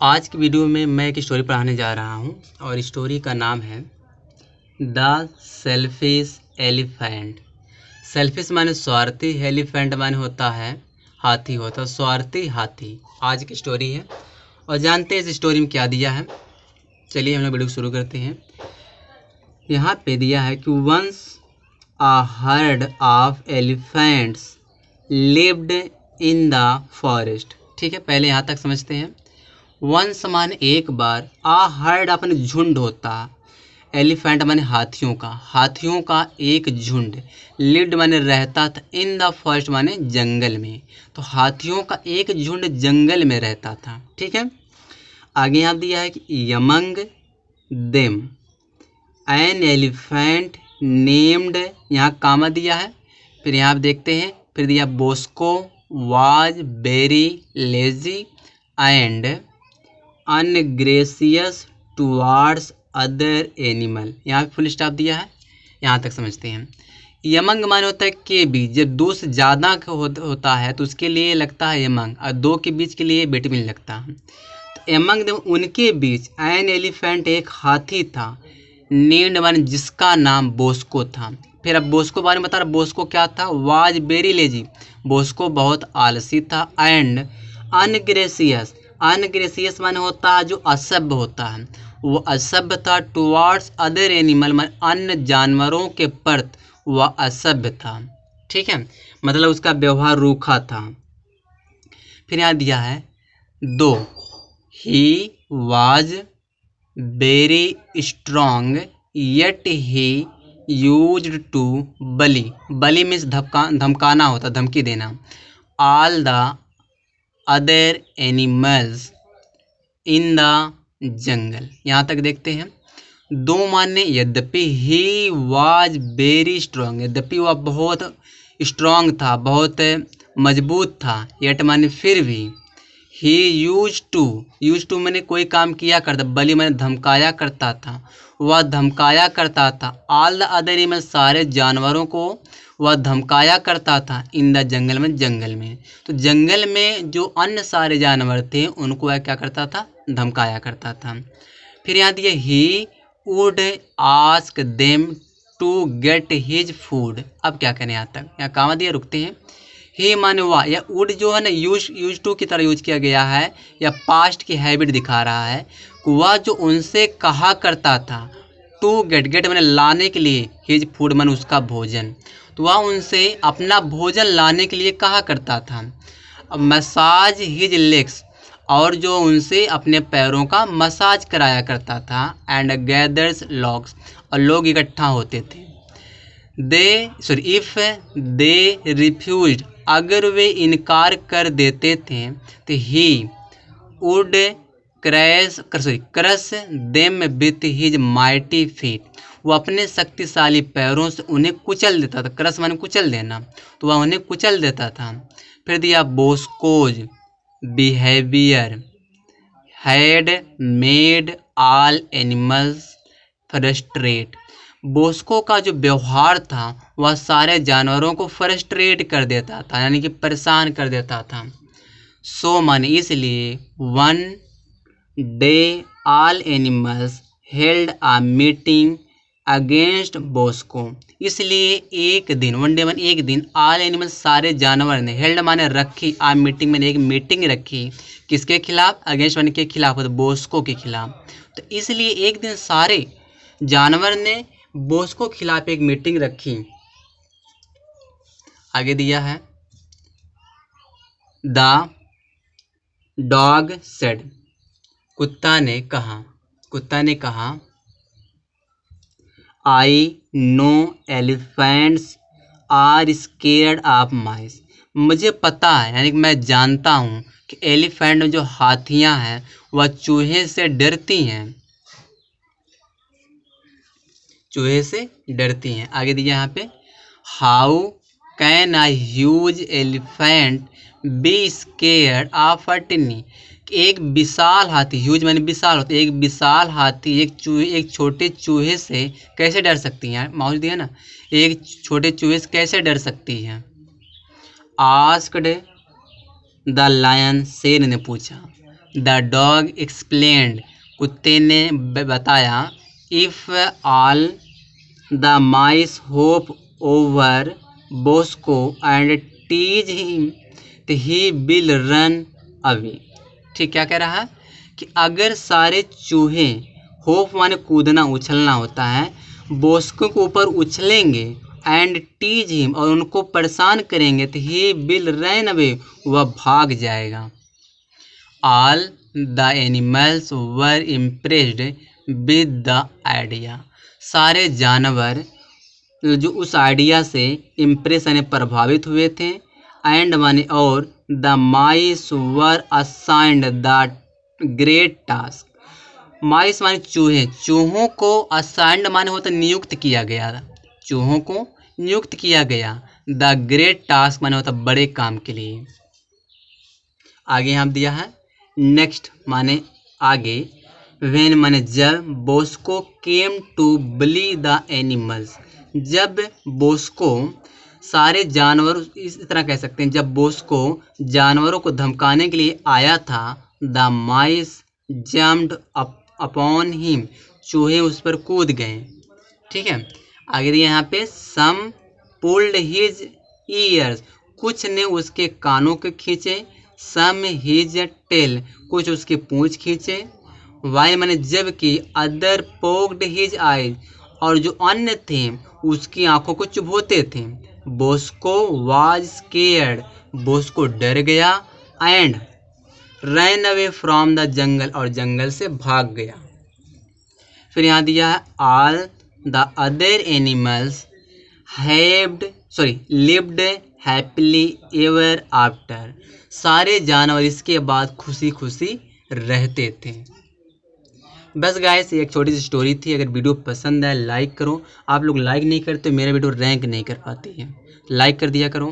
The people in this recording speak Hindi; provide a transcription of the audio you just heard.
आज की वीडियो में मैं एक स्टोरी पढ़ाने जा रहा हूँ और स्टोरी का नाम है द सेल्फिश एलिफेंट। सेल्फिश माने स्वार्थी, एलिफेंट माने होता है हाथी, होता है स्वार्थी हाथी। आज की स्टोरी है और जानते हैं इस स्टोरी में क्या दिया है। चलिए हम लोग वीडियो शुरू करते हैं। यहाँ पे दिया है कि once a herd of elephants lived in the forest. ठीक है, पहले यहाँ तक समझते हैं। वंस माने एक बार, आ हर्ड अपने झुंड होता, एलिफेंट माने हाथियों का एक झुंड, लिव्ड माने रहता था, इन द फॉरेस्ट माने जंगल में, तो हाथियों का एक झुंड जंगल में रहता था। ठीक है, आगे यहाँ दिया है कि Yamang them an elephant named, यहाँ कामा दिया है। फिर यहाँ आप देखते हैं, फिर दिया Bosco was very lazy and ungracious towards other animal. यहाँ फुल स्टॉप दिया है, यहाँ तक समझते हैं। यमंग माने होता है के बीच, जब दो से ज़्यादा होता है तो उसके लिए लगता है यमंग, और दो के बीच के लिए बेटी भी नहीं लगता। तो यमंग उनके बीच एन एलिफेंट एक हाथी था, नेम्ड माने जिसका नाम बोस्को था। फिर अब बोस्को बारे में बता रहा, बोस्को क्या था, वाज वेरी लेजी, बोस्को बहुत आलसी था, एंड अनग्रेसियस, अनग्रेसियस माने होता है जो असभ्य होता है, वो असभ्य था, टुवार्ड्स अदर एनिमल माने अन्य जानवरों के प्रति वह असभ्य था। ठीक है, मतलब उसका व्यवहार रूखा था। फिर यहाँ दिया है दो, he was very strong yet he used to bully, bully means धमकाना होता, धमकी देना, all the other animals in the jungle. यहाँ तक देखते हैं। दो माने यद्यपि, ही वाज वेरी स्ट्रॉन्ग, यद्यपि वह बहुत स्ट्रॉन्ग था, बहुत मजबूत था, येट माने फिर भी, ही यूज टू मैंने कोई काम किया करता, बली मैंने धमकाया करता था, वह धमकाया करता था, ऑल द अदर एनिमल सारे जानवरों को वह धमकाया करता था, इन द जंगल में जंगल में, तो जंगल में जो अन्य सारे जानवर थे उनको वह क्या करता था, धमकाया करता था। फिर यहाँ दिया he would ask them to get his food. अब क्या करें, यहाँ तक यहाँ कामा दिया, रुकते हैं। ही माने वह, या वुड जो है ना यूज टू की तरह यूज किया गया है, या पास्ट की हैबिट दिखा रहा है। वह जो उनसे कहा करता था, टू गेट मैंने लाने के लिए, हिज फूड माने उसका भोजन, तो वह उनसे अपना भोजन लाने के लिए कहा करता था। मसाज हिज लेग्स, और जो उनसे अपने पैरों का मसाज कराया करता था, एंड गैदर्स लॉग्स, और लोग इकट्ठा होते थे। इफ दे रिफ्यूज्ड, अगर वे इनकार कर देते थे तो he would crush them with his mighty feet, वो अपने शक्तिशाली पैरों से उन्हें कुचल देता था, क्रश माने कुचल देना, तो वह उन्हें कुचल देता था। फिर दिया Bosco's behaviour had made all animals frustrate, Bosco का जो व्यवहार था वह सारे जानवरों को फ्रस्ट्रेट कर देता था, यानी कि परेशान कर देता था। सो माने इसलिए, one day all animals held a meeting against Bosco, इसलिए एक दिन, वन डे माने एक दिन, ऑल एनिमल्स सारे जानवर ने, हेल्ड माने रखी, आ मीटिंग में एक मीटिंग रखी, किसके खिलाफ, अगेंस्ट माने के खिलाफ, तो बोस्को के खिलाफ। तो इसलिए एक दिन सारे जानवर ने बोस्को के खिलाफ एक मीटिंग रखी। आगे दिया है द डॉग सेड, कुत्ता ने कहा, I know elephants are scared of mice, मुझे पता है, यानी कि मैं जानता हूँ कि एलिफेंट जो हाथियाँ हैं वह चूहे से डरती हैं, चूहे से डरती हैं। आगे दिया यहाँ पे, how can a huge elephant be scared of a टिनी, एक विशाल हाथी, ह्यूज माने विशाल होता है, एक विशाल हाथी एक छोटे चूहे से कैसे डर सकती है, माउस दिया ना, एक छोटे चूहे से कैसे डर सकती है। आस्क्ड द लायन, शेर ने पूछा, द डॉग एक्सप्लेन्ड, कुत्ते ने बताया, if all the mice hop over Bosco and tease him तो ही विल रन अवे। ठीक, क्या कह रहा है कि अगर सारे चूहे, होप माने कूदना उछलना होता है, बोस्को के ऊपर उछलेंगे एंड टीज हिम और उनको परेशान करेंगे तो ही विल रन अवे, वह भाग जाएगा। All the animals were impressed with the idea, सारे जानवर जो उस आइडिया से इम्प्रेस यानी प्रभावित हुए थे। एंड माने और the mice were assigned the great task, mice माने चूहे, चूहों को असाइंड माने होता नियुक्त किया गया, चूहों को नियुक्त किया गया। द ग्रेट टास्क माने होता बड़े काम के लिए। आगे यहाँ दिया है नेक्स्ट माने आगे, व्हेन माने जब, Bosco came to bully the animals, जब बोस्को सारे जानवर, इस तरह कह सकते हैं, जब बोस्को जानवरों को धमकाने के लिए आया था, the mice jumped upon him, चूहे उस पर कूद गए। ठीक है, आगे यहाँ पे सम पुल्ड हिज ईयर्स, कुछ ने उसके कानों के खींचे, सम हिज टेल, कुछ उसके पूंछ खींचे, वाई माने जबकि, अदर पोक्ड हिज आईज, और जो अन्य थे उसकी आंखों को चुभोते थे। बोस्को वाज स्केयर्ड, बोस्को डर गया, and run away from the jungle, और जंगल से भाग गया। फिर यहाँ दिया है all the other animals lived happily ever after, सारे जानवर इसके बाद खुशी खुशी रहते थे। बस गाइस, एक छोटी सी स्टोरी थी। अगर वीडियो पसंद आए लाइक करो, आप लोग लाइक नहीं करते मेरा वीडियो रैंक नहीं कर पाती है, लाइक कर दिया करो।